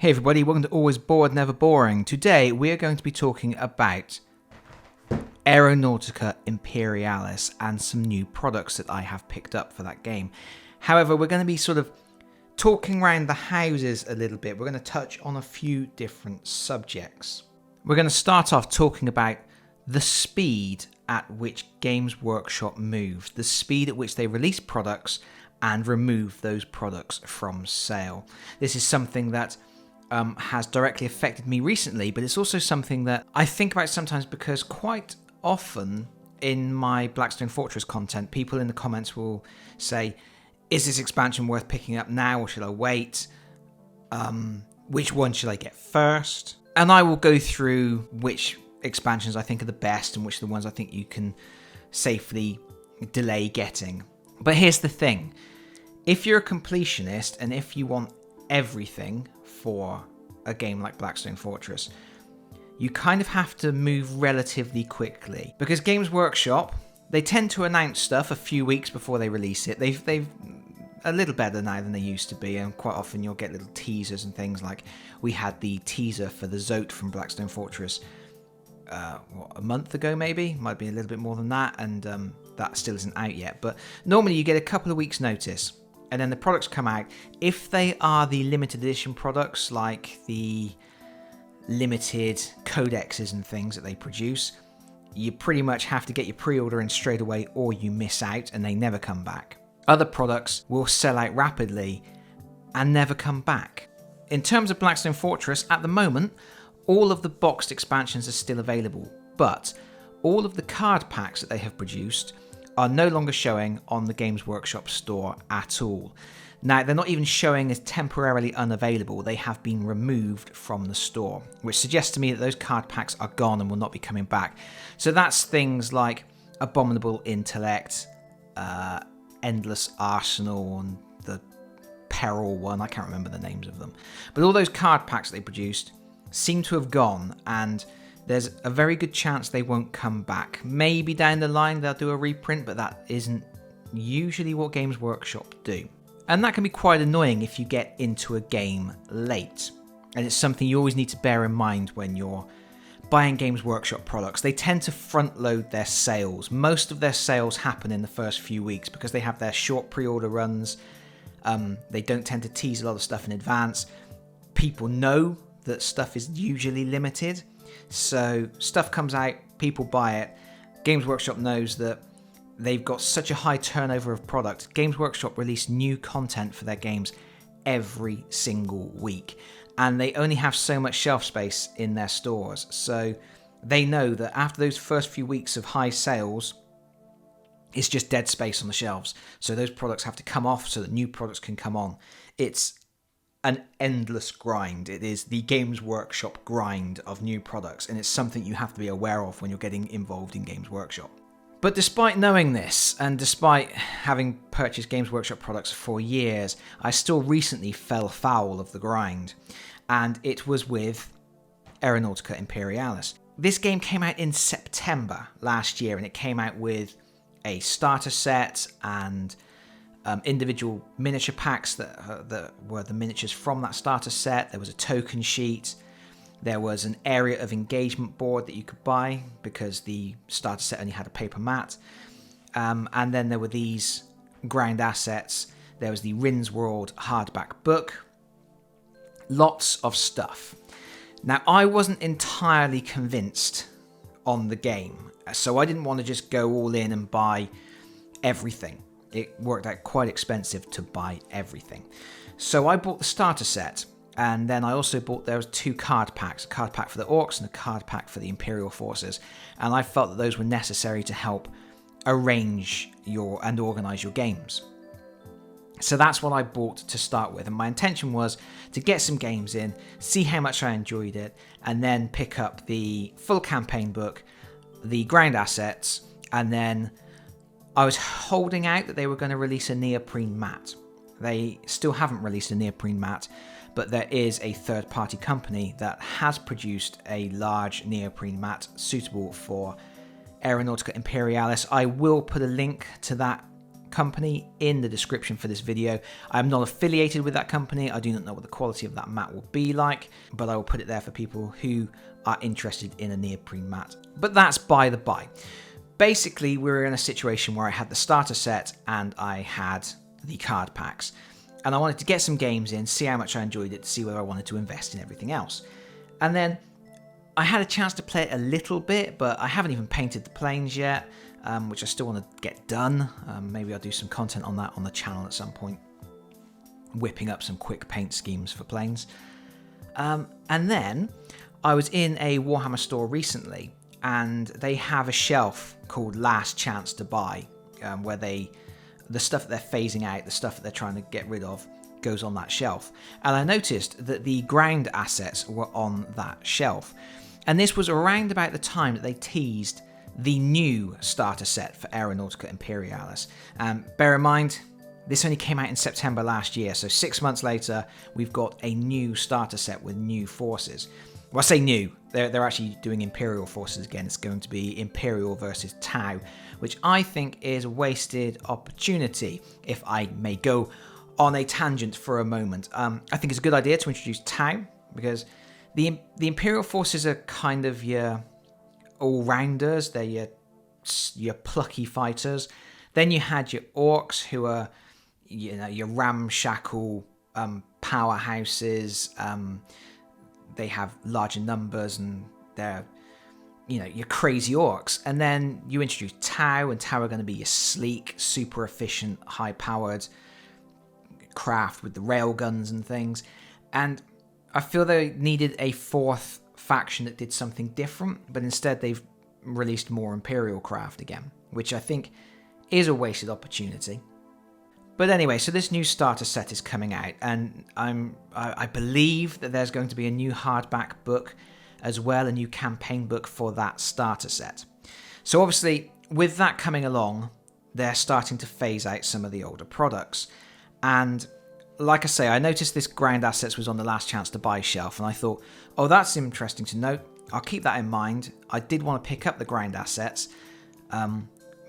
Hey everybody, welcome to Always Bored, Never Boring. Today we are going to be talking about Aeronautica Imperialis and some new products that I have picked up for that game. However, we're going to be sort of talking around the houses a little bit. We're going to touch on a few different subjects. We're going to start off talking about the speed at which Games Workshop moves, the speed at which they release products and remove those products from sale. This is something that has directly affected me recently, but it's also something that I think about sometimes because quite often in my Blackstone Fortress content, people in the comments will say, is this expansion worth picking up now or should I wait? Which one should I get first? And I will go through which expansions I think are the best and which are the ones I think you can safely delay getting. But here's the thing. If you're a completionist and if you want everything for a game like Blackstone Fortress, you kind of have to move relatively quickly because Games Workshop, they tend to announce stuff a few weeks before they release it. They've a little better now than they used to be, and quite often you'll get little teasers and things. Like we had the teaser for the Zote from Blackstone Fortress a month ago, maybe, might be a little bit more than that, and that still isn't out yet. But normally you get a couple of weeks notice and then the products come out. If they are the limited edition products, like the limited codexes and things that they produce, you pretty much have to get your pre-order in straight away or you miss out and they never come back. Other products will sell out rapidly and never come back. In terms of Blackstone Fortress, at the moment, all of the boxed expansions are still available, but all of the card packs that they have produced are no longer showing on the Games Workshop store at all. Now, they're not even showing as temporarily unavailable. They have been removed from the store, which suggests to me that those card packs are gone and will not be coming back. So that's things like Abominable Intellect, Endless Arsenal, and the Peril one. I can't remember the names of them. But all those card packs they produced seem to have gone, and there's a very good chance they won't come back. Maybe down the line they'll do a reprint, but that isn't usually what Games Workshop do. And that can be quite annoying if you get into a game late. And it's something you always need to bear in mind when you're buying Games Workshop products. They tend to front load their sales. Most of their sales happen in the first few weeks because they have their short pre-order runs. They don't tend to tease a lot of stuff in advance. People know that stuff is usually limited. So stuff comes out, people buy it. Games Workshop knows that they've got such a high turnover of product. Games Workshop release new content for their games every single week. And they only have so much shelf space in their stores. So they know that after those first few weeks of high sales, it's just dead space on the shelves. So those products have to come off so that new products can come on. It's an endless grind. It is the Games Workshop grind of new products, and it's something you have to be aware of when you're getting involved in Games Workshop. But despite knowing this, and despite having purchased Games Workshop products for years, I still recently fell foul of the grind, and it was with Aeronautica Imperialis. This game came out in September last year, and it came out with a starter set and individual miniature packs that were the miniatures from that starter set. There was a token sheet. There was an area of engagement board that you could buy because the starter set only had a paper mat. And then there were these ground assets. There was the Rins World hardback book. Lots of stuff. Now, I wasn't entirely convinced on the game, so I didn't want to just go all in and buy everything. It worked out quite expensive to buy everything. So I bought the starter set, and then I also bought, there was two card packs, a card pack for the Orcs and a card pack for the Imperial forces. And I felt that those were necessary to help arrange and organize your games. So that's what I bought to start with. And my intention was to get some games in, see how much I enjoyed it, and then pick up the full campaign book, the ground assets, and then I was holding out that they were going to release a neoprene mat. They still haven't released a neoprene mat, but there is a third-party company that has produced a large neoprene mat suitable for Aeronautica Imperialis. I will put a link to that company in the description for this video. I am not affiliated with that company. I do not know what the quality of that mat will be like, but I will put it there for people who are interested in a neoprene mat. But that's by the by. Basically, we were in a situation where I had the starter set and I had the card packs. And I wanted to get some games in, see how much I enjoyed it, to see whether I wanted to invest in everything else. And then I had a chance to play it a little bit, but I haven't even painted the planes yet, which I still want to get done. Maybe I'll do some content on that on the channel at some point, whipping up some quick paint schemes for planes. And then I was in a Warhammer store recently, and they have a shelf called Last Chance to Buy, where the stuff that they're phasing out, the stuff that they're trying to get rid of, goes on that shelf. And I noticed that the ground assets were on that shelf. And this was around about the time that they teased the new starter set for Aeronautica Imperialis. Bear in mind, this only came out in September last year, so 6 months later, we've got a new starter set with new forces. Well, I say new, they're actually doing Imperial forces again. It's going to be Imperial versus Tau, which I think is a wasted opportunity, if I may go on a tangent for a moment. I think it's a good idea to introduce Tau, because the Imperial forces are kind of your all-rounders. They're your plucky fighters. Then you had your orcs, who are, you know, your ramshackle powerhouses. They have larger numbers and they're, you know, your crazy orcs. And then you introduce Tau, and Tau are going to be your sleek, super efficient, high-powered craft with the rail guns and things. And I feel they needed a fourth faction that did something different, but instead they've released more Imperial craft again, which I think is a wasted opportunity. But anyway, so this new starter set is coming out, and I believe that there's going to be a new hardback book as well, a new campaign book for that starter set. So obviously, with that coming along, they're starting to phase out some of the older products. And like I say, I noticed this ground assets was on the Last Chance to Buy shelf, and I thought, oh, that's interesting to note. I'll keep that in mind. I did want to pick up the ground assets.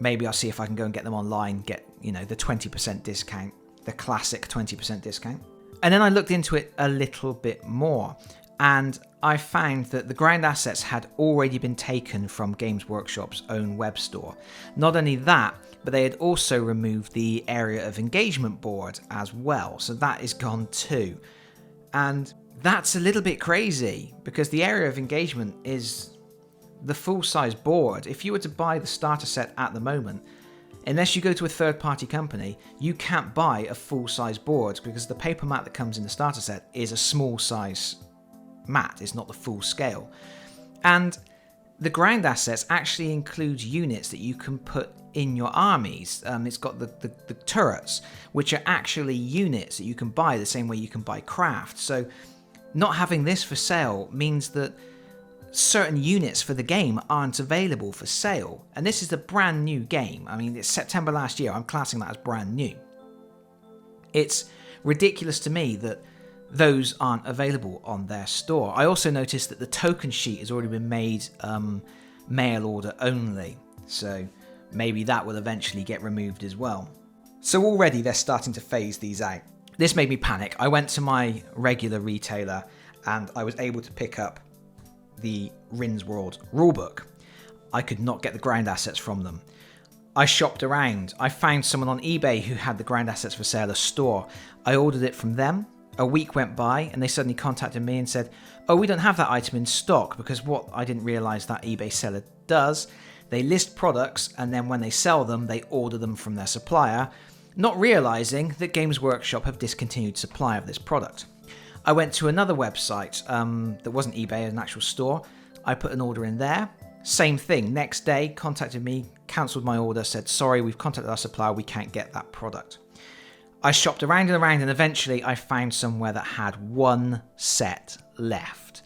Maybe I'll see if I can go and get them online, get, you know, the 20% discount, the classic 20% discount. And then I looked into it a little bit more, and I found that the ground assets had already been taken from Games Workshop's own web store. Not only that, but they had also removed the area of engagement board as well, so that is gone too. And that's a little bit crazy, because the area of engagement is the full-size board. If you were to buy the starter set at the moment, unless you go to a third-party company, you can't buy a full-size board, because the paper mat that comes in the starter set is a small-size mat. It's not the full scale. And the ground assets actually includes units that you can put in your armies. It's got the turrets, which are actually units that you can buy the same way you can buy craft. So not having this for sale means that certain units for the game aren't available for sale. And this is a brand new game. I mean, it's September last year. I'm classing that as brand new. It's ridiculous to me that those aren't available on their store. I also noticed that the token sheet has already been made mail order only. So maybe that will eventually get removed as well. So already they're starting to phase these out. This made me panic. I went to my regular retailer and I was able to pick up the Rins World rulebook. I could not get the ground assets from them. I shopped around. I found someone on eBay who had the ground assets for sale, a store. I ordered it from them. A week went by and they suddenly contacted me and said, oh, we don't have that item in stock, because what I didn't realize that eBay seller does, they list products and then when they sell them, they order them from their supplier, not realizing that Games Workshop have discontinued supply of this product. I went to another website that wasn't eBay, an actual store. I put an order in there. Same thing. Next day, contacted me, cancelled my order, said, sorry, we've contacted our supplier, we can't get that product. I shopped around and around, and eventually I found somewhere that had one set left.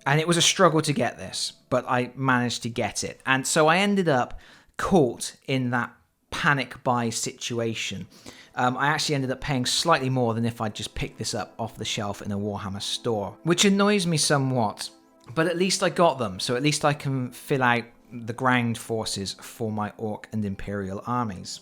And it was a struggle to get this, but I managed to get it. And so I ended up caught in that panic buy situation. I actually ended up paying slightly more than if I'd just picked this up off the shelf in a Warhammer store, which annoys me somewhat, but at least I got them, so at least I can fill out the ground forces for my Orc and Imperial armies.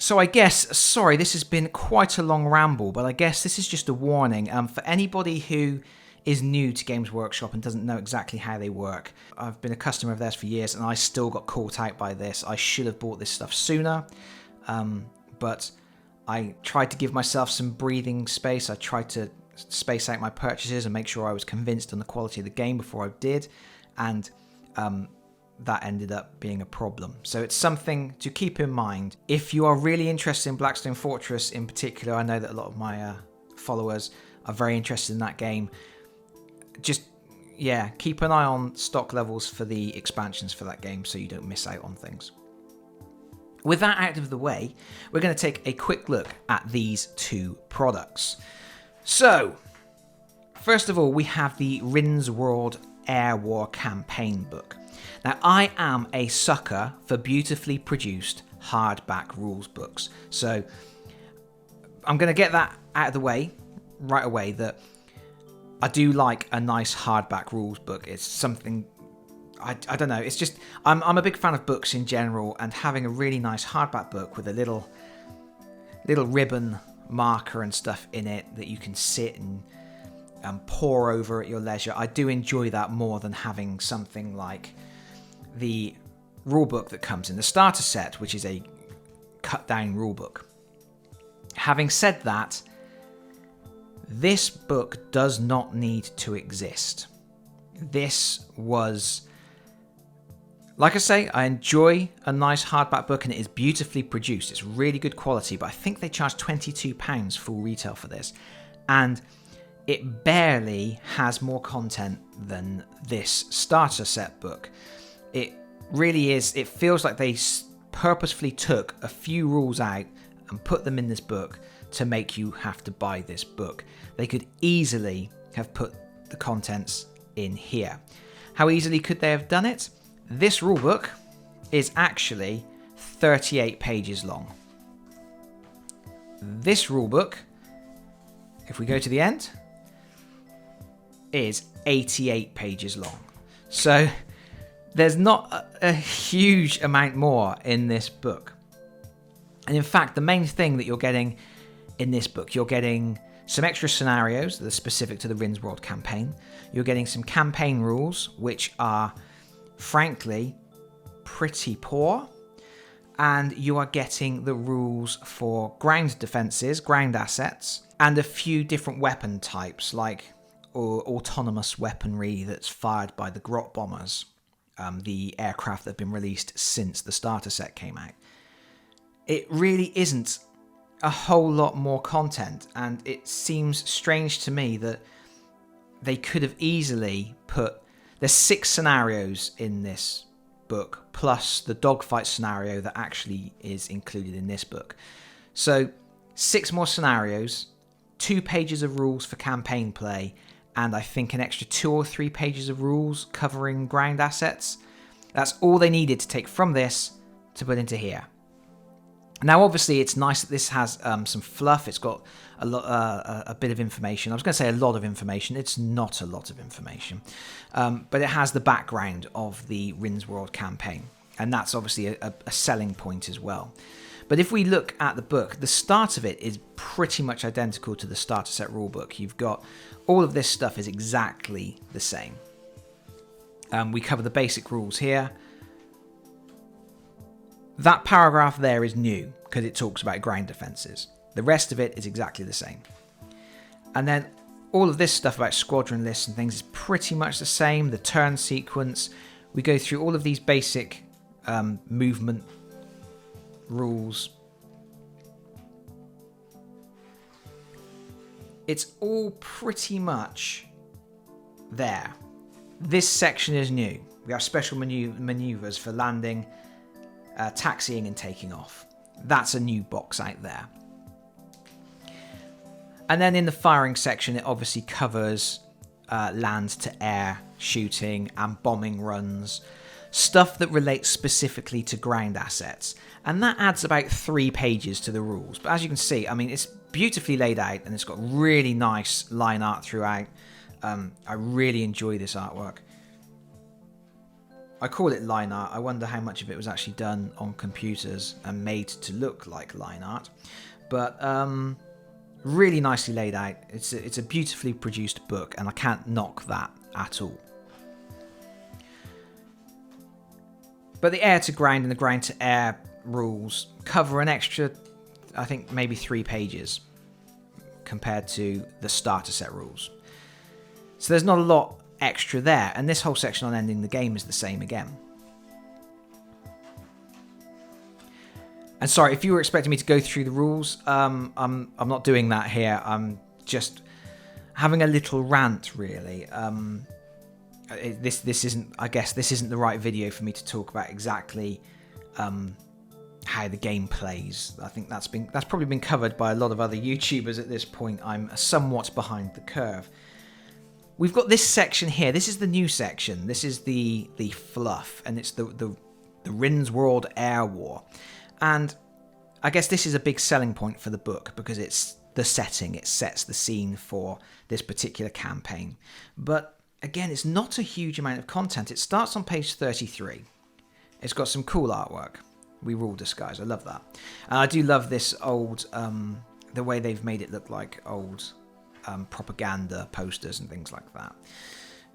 So I guess, sorry, this has been quite a long ramble, but I guess this is just a warning for anybody who is new to Games Workshop and doesn't know exactly how they work. I've been a customer of theirs for years and I still got caught out by this. I should have bought this stuff sooner, but I tried to give myself some breathing space. I tried to space out my purchases and make sure I was convinced on the quality of the game before I did, and that ended up being a problem. So it's something to keep in mind. If you are really interested in Blackstone Fortress in particular, I know that a lot of my followers are very interested in that game. Just, yeah, keep an eye on stock levels for the expansions for that game so you don't miss out on things. With that out of the way, we're going to take a quick look at these two products. So, first of all, we have the Rins World Air War campaign book. Now, I am a sucker for beautifully produced hardback rules books. So, I'm going to get that out of the way right away, that I do like a nice hardback rules book. It's something, I don't know, it's just, I'm a big fan of books in general, and having a really nice hardback book with a little ribbon marker and stuff in it that you can sit and pore over at your leisure. I do enjoy that more than having something like the rulebook that comes in the starter set, which is a cut down rulebook. Having said that, this book does not need to exist. This was, like I say, I enjoy a nice hardback book and it is beautifully produced. It's really good quality, but I think they charge £22 full retail for this. And it barely has more content than this starter set book. It really is, it feels like they purposefully took a few rules out and put them in this book to make you have to buy this book. They could easily have put the contents in here. How easily could they have done it? This rulebook is actually 38 pages long. This rulebook, if we go to the end, is 88 pages long. So there's not a huge amount more in this book. And in fact, the main thing that you're getting in this book, you're getting some extra scenarios that are specific to the Rins World campaign. You're getting some campaign rules, which are, frankly, pretty poor. And you are getting the rules for ground defenses, ground assets, and a few different weapon types, like autonomous weaponry that's fired by the Grot bombers, the aircraft that have been released since the starter set came out. It really isn't a whole lot more content, and it seems strange to me that they could have easily put, there's 6 scenarios in this book, plus the dogfight scenario that actually is included in this book. So 6 more scenarios, 2 pages of rules for campaign play, and I think an extra 2 or 3 pages of rules covering ground assets. That's all they needed to take from this to put into here. Now, obviously, it's nice that this has some fluff. It's got a bit of information. I was going to say a lot of information. It's not a lot of information. But it has the background of the Rins World campaign. And that's obviously a selling point as well. But if we look at the book, the start of it is pretty much identical to the starter set rulebook. You've got all of this stuff is exactly the same. We cover the basic rules here. That paragraph there is new because it talks about ground defenses. The rest of it is exactly the same. And then all of this stuff about squadron lists and things is pretty much the same. The turn sequence. We go through all of these basic movement rules. It's all pretty much there. This section is new. We have special maneuvers for landing, taxiing and taking off. That's a new box out there. And then in the firing section, it obviously covers land to air shooting and bombing runs, stuff that relates specifically to ground assets. And that adds about 3 pages to the rules. But as you can see, I mean, it's beautifully laid out and it's got really nice line art throughout. I really enjoy this artwork. I call it line art. I wonder how much of it was actually done on computers and made to look like line art. But really nicely laid out. It's a beautifully produced book, and I can't knock that at all. But the air to ground and the ground to air rules cover an extra, I think, maybe 3 pages compared to the starter set rules. So there's not a lot extra there, and this whole section on ending the game is the same again. And sorry, if you were expecting me to go through the rules, I'm not doing that here. I'm just having a little rant, really. This isn't, I guess, this isn't the right video for me to talk about exactly how the game plays. I think that's probably been covered by a lot of other YouTubers at this point. I'm somewhat behind the curve. We've got this section here. This is the new section. This is the fluff, and it's the Rins World Air War. And I guess this is a big selling point for the book because it's the setting. It sets the scene for this particular campaign. But again, it's not a huge amount of content. It starts on page 33. It's got some cool artwork. We ruled this, guys. I love that. And I do love this old, the way they've made it look like old propaganda posters and things like that.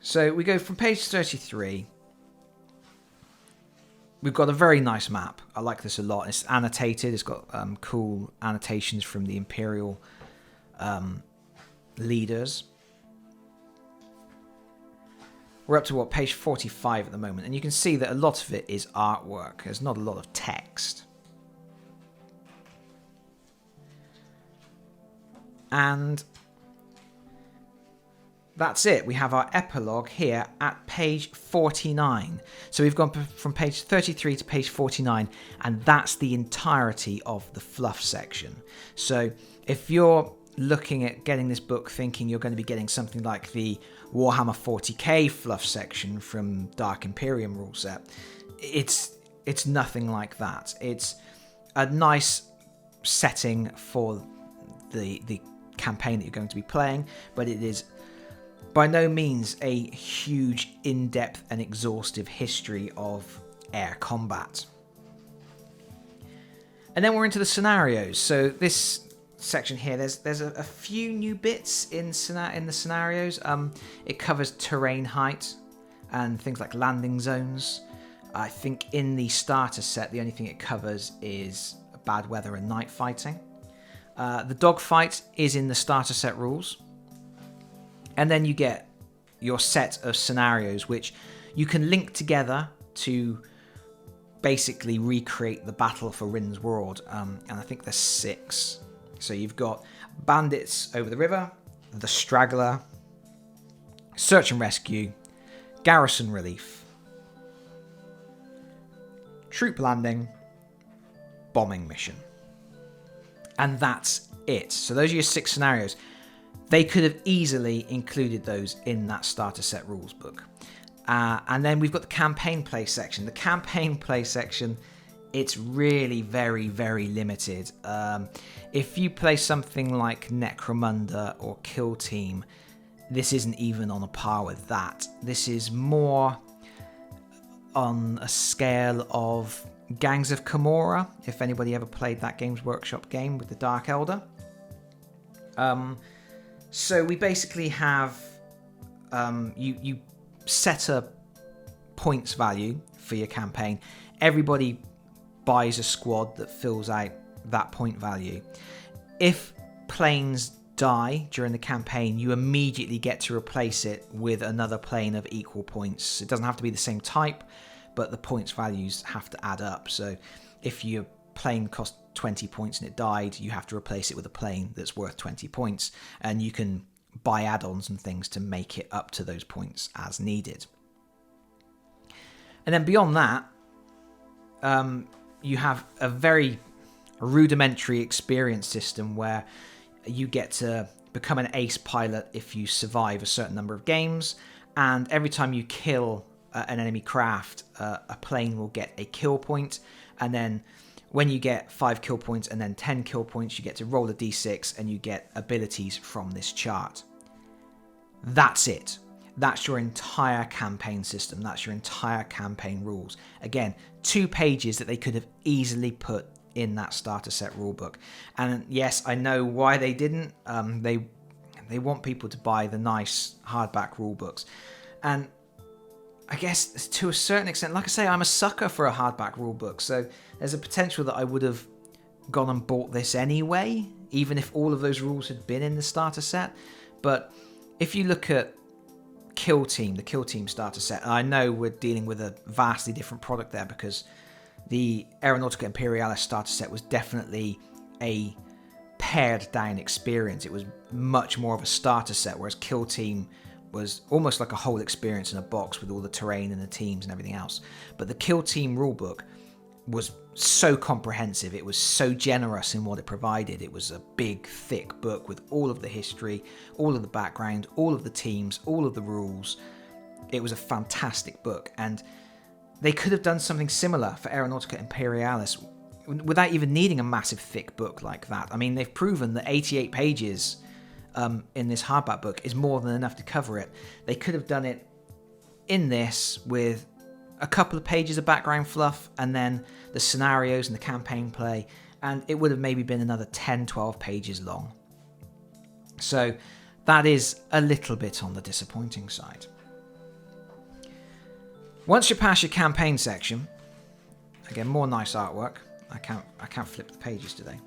So we go from page 33. We've got a very nice map. I like this a lot. It's annotated. It's got cool annotations from the Imperial leaders. We're up to page 45 at the moment, and you can see that a lot of it is artwork. There's not a lot of text. And that's it. We have our epilogue here at page 49. So we've gone from page 33 to page 49, and that's the entirety of the fluff section. So if you're looking at getting this book thinking you're going to be getting something like the Warhammer 40k fluff section from Dark Imperium rule set, it's nothing like that. It's a nice setting for the campaign that you're going to be playing, but it is by no means a huge, in-depth and exhaustive history of air combat. And then we're into the scenarios. So this section here, there's a few new bits in the scenarios. It covers terrain height and things like landing zones. I think in the starter set, the only thing it covers is bad weather and night fighting. The dogfight is in the starter set rules. And then you get your set of scenarios, which you can link together to basically recreate the battle for Ryn's World. And I think there's 6. So you've got bandits over the river, the straggler, search and rescue, garrison relief, troop landing, bombing mission. And that's it. So those are your 6 scenarios. They could have easily included those in that starter set rules book. And then we've got the campaign play section. The campaign play section, it's really very, very limited. If you play something like Necromunda or Kill Team, this isn't even on a par with that. This is more on a scale of Gangs of Camorra, if anybody ever played that Games Workshop game with the Dark Elder. So we basically have, you set a points value for your campaign. Everybody buys a squad that fills out that point value. If planes die during the campaign, you immediately get to replace it with another plane of equal points. It doesn't have to be the same type, but the points values have to add up. So if your plane cost 20 points and it died, you have to replace it with a plane that's worth 20 points, and you can buy add-ons and things to make it up to those points as needed. And then beyond that, you have a very rudimentary experience system where you get to become an ace pilot if you survive a certain number of games, and every time you kill an enemy craft, a plane will get a kill point, and then when you get 5 kill points and then 10 kill points, you get to roll a d6 and you get abilities from this chart. That's it. that's your entire campaign system. That's your entire campaign rules. Again, 2 pages that they could have easily put in that starter set rulebook. And yes, I know why they didn't. They want people to buy the nice hardback rulebooks. And I guess to a certain extent, like I say, I'm a sucker for a hardback rulebook. So there's a potential that I would have gone and bought this anyway, even if all of those rules had been in the starter set. But if you look at the Kill Team starter set, and I know we're dealing with a vastly different product there, because the Aeronautica Imperialis starter set was definitely a pared down experience. It was much more of a starter set, whereas Kill Team was almost like a whole experience in a box with all the terrain and the teams and everything else. But the Kill Team rulebook was so comprehensive. It was so generous in what it provided. It was a big, thick book with all of the history, all of the background, all of the teams, all of the rules. It was a fantastic book, and they could have done something similar for Aeronautica Imperialis without even needing a massive thick book like that. I mean, they've proven that 88 pages in this hardback book is more than enough to cover it. They could have done it in this with a couple of pages of background fluff and then the scenarios and the campaign play, and it would have maybe been another 10-12 pages long. So that is a little bit on the disappointing side. Once you pass your campaign section, again, more nice artwork. I can't flip the pages today.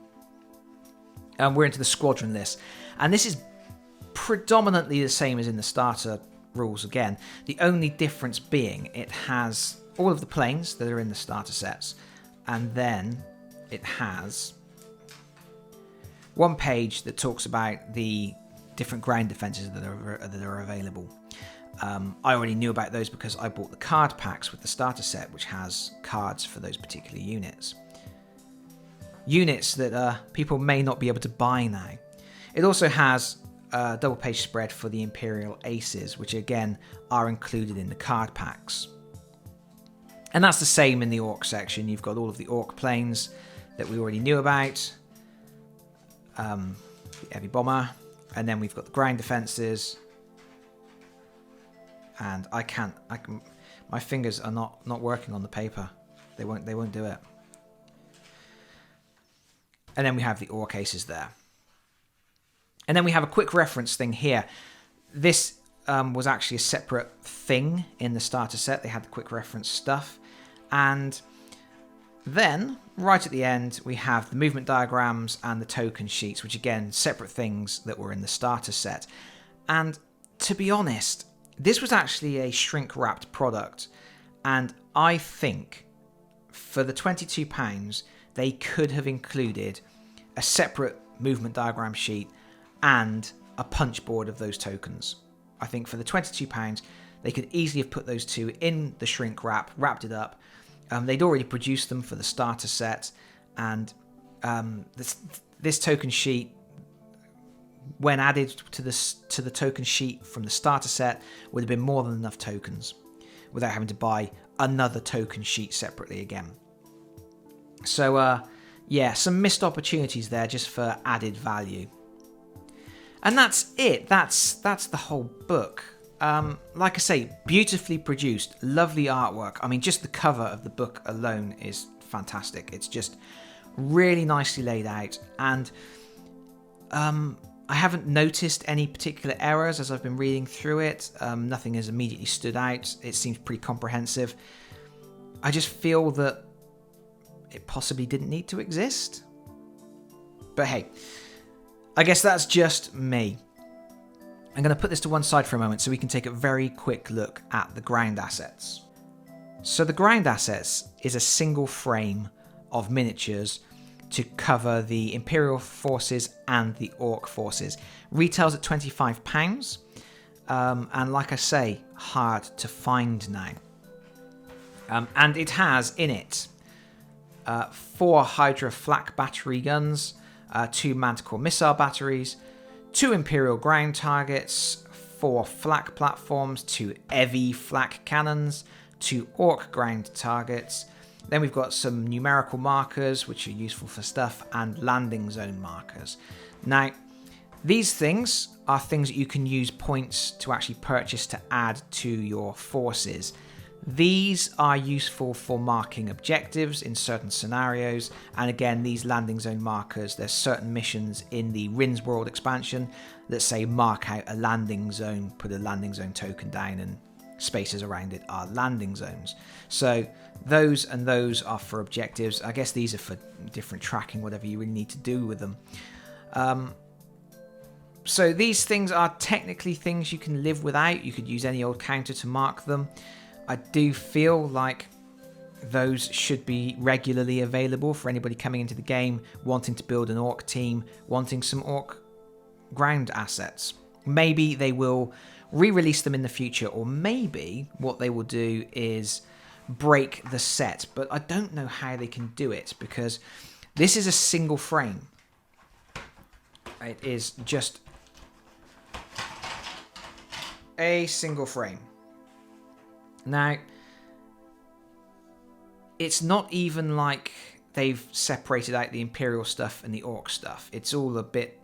We're into the squadron list, and this is predominantly the same as in the starter rules again. The only difference being it has all of the planes that are in the starter sets, and then it has one page that talks about the different ground defenses that are available. I already knew about those because I bought the card packs with the starter set, which has cards for those particular units. Units that people may not be able to buy now. It also has a double page spread for the Imperial Aces, which again are included in the card packs. And that's the same in the Orc section. You've got all of the Orc planes that we already knew about, the Heavy Bomber, and then we've got the ground defenses. And my fingers are not working on the paper. They won't do it. And then we have the Orc Aces there. And then we have a quick reference thing here. This was actually a separate thing in the starter set. They had the quick reference stuff. And then, right at the end, we have the movement diagrams and the token sheets, which again, separate things that were in the starter set. And to be honest, this was actually a shrink-wrapped product. And I think for the £22, they could have included a separate movement diagram sheet and a punch board of those tokens. I think for the £22, they could easily have put those two in the shrink wrap, wrapped it up. They'd already produced them for the starter set, and this token sheet, when added to the token sheet from the starter set, would have been more than enough tokens without having to buy another token sheet separately again. So yeah, some missed opportunities there just for added value. And that's it. That's the whole book. Like I say, beautifully produced, lovely artwork. I mean, just the cover of the book alone is fantastic. It's just really nicely laid out, and I haven't noticed any particular errors as I've been reading through it. Nothing has immediately stood out. It seems pretty comprehensive. I just feel that it possibly didn't need to exist. But hey, I guess that's just me. I'm going to put this to one side for a moment so we can take a very quick look at the ground assets. So the ground assets is a single frame of miniatures to cover the Imperial forces and the Orc forces. Retails at £25, and like I say, hard to find now. And it has in it 4 Hydra flak battery guns, 2 Manticore missile batteries, 2 Imperial ground targets, 4 flak platforms, 2 Evi flak cannons, 2 Orc ground targets. Then we've got some numerical markers, which are useful for stuff, and landing zone markers. Now, These things are things that you can use points to actually purchase to add to your forces. These are useful for marking objectives in certain scenarios, and again, these landing zone markers, there's certain missions in the Rins World expansion that say mark out a landing zone, put a landing zone token down, and spaces around it are landing zones. So those and those are for objectives. I guess these are for different tracking, whatever you really need to do with them. So these things are technically things you can live without. You could use any old counter to mark them. I do feel like those should be regularly available for anybody coming into the game, wanting to build an orc team, wanting some orc ground assets. Maybe they will re-release them in the future, or maybe what they will do is break the set, but I don't know how they can do it because this is a single frame. It is just a single frame. Now, it's not even like they've separated out the Imperial stuff and the Orc stuff. It's all a bit,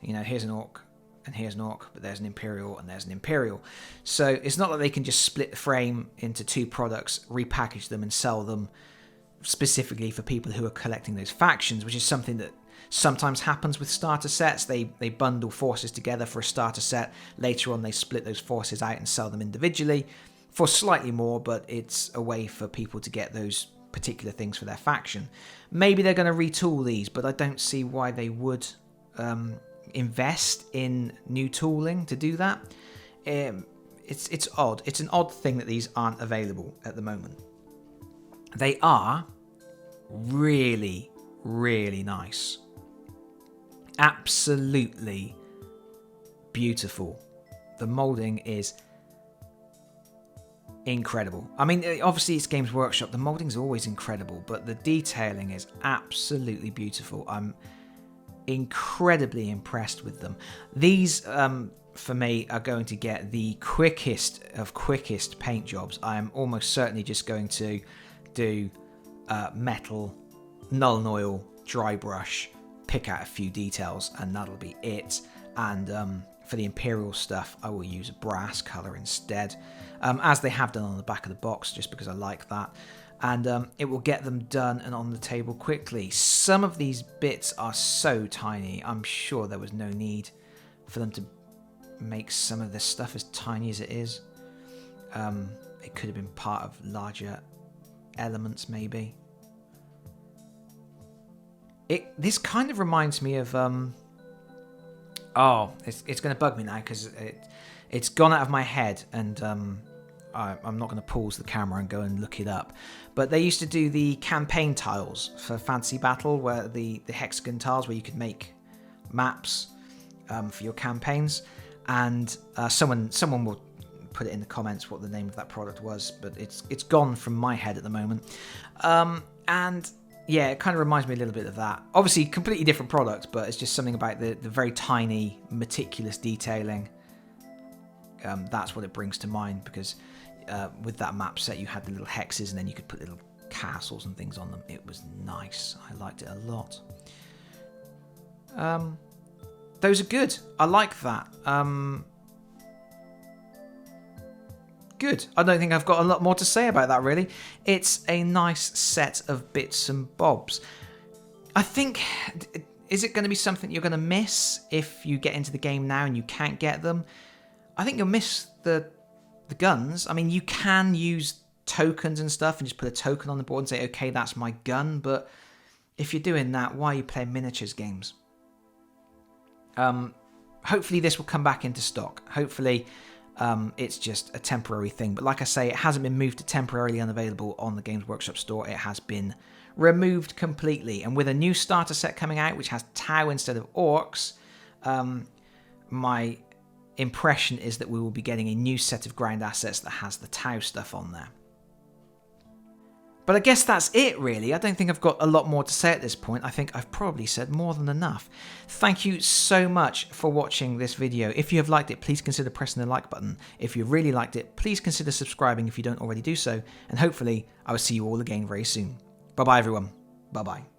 you know, here's an Orc and here's an Orc, but there's an Imperial and there's an Imperial. So it's not like they can just split the frame into two products, repackage them and sell them specifically for people who are collecting those factions, which is something that sometimes happens with starter sets. They bundle forces together for a starter set. Later on, they split those forces out and sell them individually for slightly more, but it's a way for people to get those particular things for their faction. Maybe they're going to retool these, but I don't see why they would invest in new tooling to do that. It's odd. It's an odd thing that these aren't available at the moment. They are really, really nice. Absolutely beautiful. The molding is incredible. I mean, obviously it's Games Workshop. The molding's always incredible, but the detailing is absolutely beautiful. I'm incredibly impressed with them. These, for me, are going to get the quickest of quickest paint jobs. I'm almost certainly just going to do metal, null and oil, dry brush, pick out a few details, and that'll be it. And for the Imperial stuff, I will use a brass colour instead, as they have done on the back of the box, just because I like that. And it will get them done and on the table quickly. Some of these bits are so tiny, I'm sure there was no need for them to make some of this stuff as tiny as it is. It could have been part of larger elements, maybe. This kind of reminds me of it's going to bug me now because it's gone out of my head, and I'm not going to pause the camera and go and look it up. But they used to do the campaign tiles for Fantasy Battle, where the hexagon tiles where you could make maps for your campaigns. And someone will put it in the comments what the name of that product was, but it's gone from my head at the moment. And yeah, it kind of reminds me a little bit of that. Obviously, completely different product, but it's just something about the very tiny, meticulous detailing. That's what it brings to mind, because with that map set, you had the little hexes, and then you could put little castles and things on them. It was nice. I liked it a lot. Those are good. I like that. Good. I don't think I've got a lot more to say about that, really. It's a nice set of bits and bobs. I think, is it going to be something you're going to miss if you get into the game now and you can't get them? I think you'll miss the guns. I mean, you can use tokens and stuff and just put a token on the board and say, okay, that's my gun. But if you're doing that, why are you playing miniatures games? Hopefully this will come back into stock. Hopefully it's just a temporary thing. But like I say, it hasn't been moved to temporarily unavailable on the Games Workshop store. It has been removed completely. And with a new starter set coming out, which has Tau instead of Orcs, my impression is that we will be getting a new set of ground assets that has the Tau stuff on there. But I guess that's it, really. I don't think I've got a lot more to say at this point. I think I've probably said more than enough. Thank you so much for watching this video. If you have liked it, please consider pressing the like button. If you really liked it, please consider subscribing if you don't already do so. And hopefully, I will see you all again very soon. Bye-bye, everyone. Bye-bye.